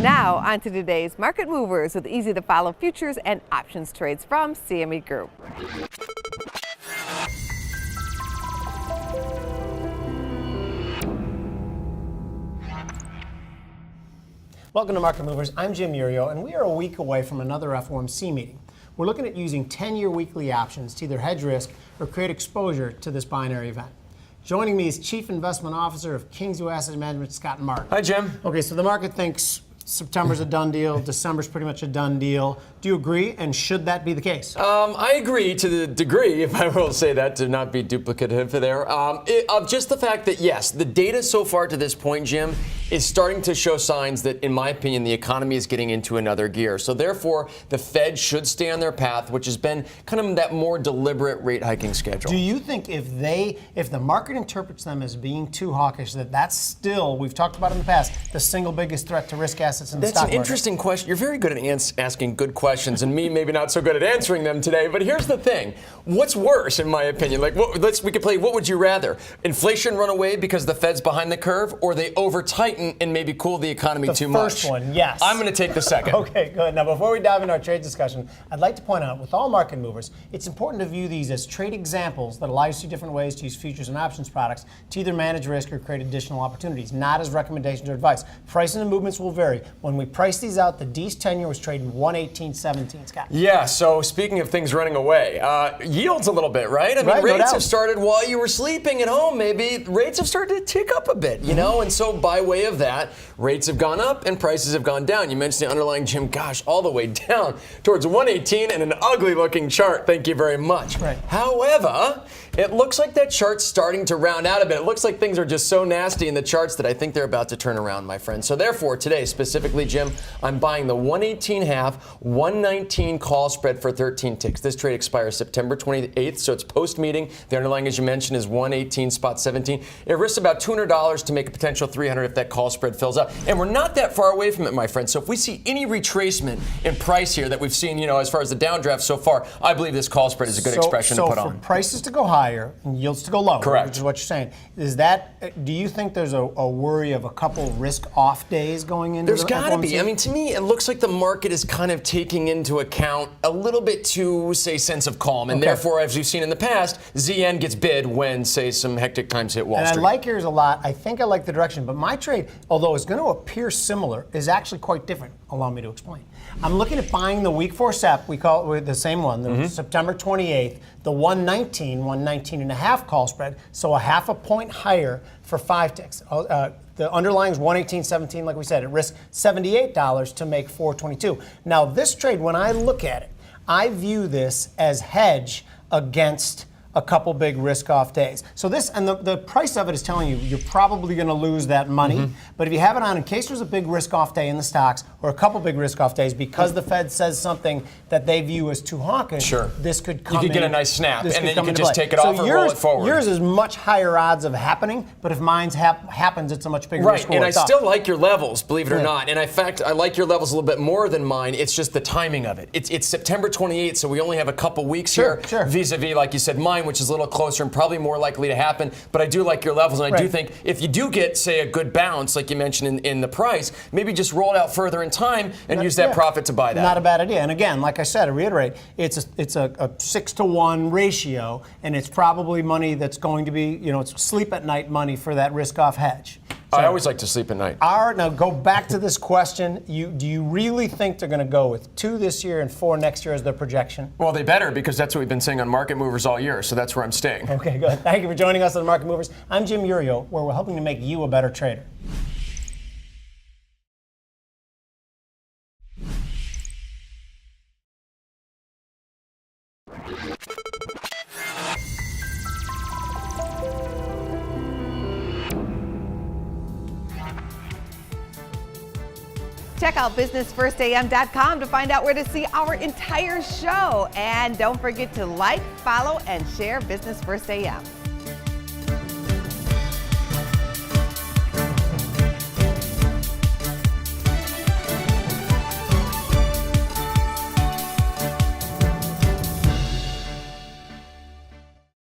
Now, on to today's Market Movers with easy-to-follow futures and options trades from CME Group. Welcome to Market Movers. I'm Jim Urio, and we are a week away from another FOMC meeting. We're looking at using 10-year weekly options to either hedge risk or create exposure to this binary event. Joining me is Chief Investment Officer of Kingsview Asset Management, Scott Martin. Hi, Jim. Okay, so the market thinks September's a done deal, December's pretty much a done deal. Do you agree, and should that be the case? I agree to the degree, if I will say that, to not be duplicative there, of just the fact that, yes, the data so far to this point, Jim, is starting to show signs that, in my opinion, the economy is getting into another gear. So therefore, the Fed should stay on their path, which has been kind of that more deliberate rate hiking schedule. Do you think if the market interprets them as being too hawkish, that's still, we've talked about in the past, the single biggest threat to risk assets in the stock market? That's an interesting question. You're very good at asking good questions, and me maybe not so good at answering them today. But here's the thing: what's worse, in my opinion? Like, we could play. What would you rather? Inflation run away because the Fed's behind the curve, or they over tighten and maybe cool the economy too much? The first one, yes. I'm going to take the second. Okay, good. Now, before we dive into our trade discussion, I'd like to point out, with all market movers, it's important to view these as trade examples that allow you to see different ways to use futures and options products to either manage risk or create additional opportunities, not as recommendations or advice. Prices and movements will vary. When we price these out, the D's 10-year was trading 118.17, Scott. Yeah, so speaking of things running away, yields a little bit, right? I mean, rates have started while you were sleeping at home, maybe. Rates have started to tick up a bit, you know? And so by way of that, rates have gone up and prices have gone down. You mentioned the underlying, Jim, gosh, all the way down towards 118 and an ugly-looking chart. Thank you very much. Right. However, it looks like that chart's starting to round out a bit. It looks like things are just so nasty in the charts that I think they're about to turn around, my friend. So therefore, today, specifically, Jim, I'm buying the 118.5, 119 call spread for 13 ticks. This trade expires September 28th, so it's post-meeting. The underlying, as you mentioned, is 118.17. It risks about $200 to make a potential $300 if that call spread fills up. And we're not that far away from it, my friend. So if we see any retracement in price here that we've seen, you know, as far as the downdraft so far, I believe this call spread is a good expression to put on. So for prices to go higher and yields to go lower, correct, which is what you're saying, is that, do you think there's a worry of a couple risk-off days going into There's got to be. I mean, to me, it looks like the market is kind of taking into account a little bit too, say, sense of calm. And therefore, as we've seen in the past, ZN gets bid when, say, some hectic times hit Wall Street. And I like yours a lot. I think I like the direction. But my trade, although it's going to appear similar, is actually quite different. Allow me to explain. I'm looking at buying the week 4 SEP. We call it the same one, the September 28th, the 119 and a half call spread, so a half a point higher for 5 ticks. The underlying is 118.17, like we said. It risks $78 to make 422. Now, this trade, when I look at it, I view this as hedge against a couple big risk-off days. So this, and the price of it is telling you you're probably going to lose that money. But if you have it on in case there's a big risk-off day in the stocks or a couple big risk-off days because the Fed says something that they view as too hawkish, this could come in. You could get a nice snap, and then you could just take it off and roll it forward. Yours is much higher odds of happening, but if mine happens, it's a much bigger risk. Right, and I still like your levels, believe it or not. And in fact, I like your levels a little bit more than mine. It's just the timing of it. It's September 28th, so we only have a couple weeks here, vis-a-vis, like you said, mine, which is a little closer and probably more likely to happen. But I do like your levels, and I do think if you do get, say, a good bounce, like you mentioned in the price, maybe just roll it out further in time and use that profit to buy that. Not a bad idea. And again, like I said, I reiterate, it's a 6-to-1 ratio, and it's probably money that's going to be, you know, it's sleep at night money for that risk-off hedge. So, I always like to sleep at night. All right, now go back to this question. Do you really think they're going to go with 2 this year and 4 next year as their projection? Well, they better, because that's what we've been saying on Market Movers all year, so that's where I'm staying. Okay, good. Thank you for joining us on Market Movers. I'm Jim Urio, where we're helping to make you a better trader. Check out businessfirstam.com to find out where to see our entire show. And don't forget to like, follow, and share Business First AM.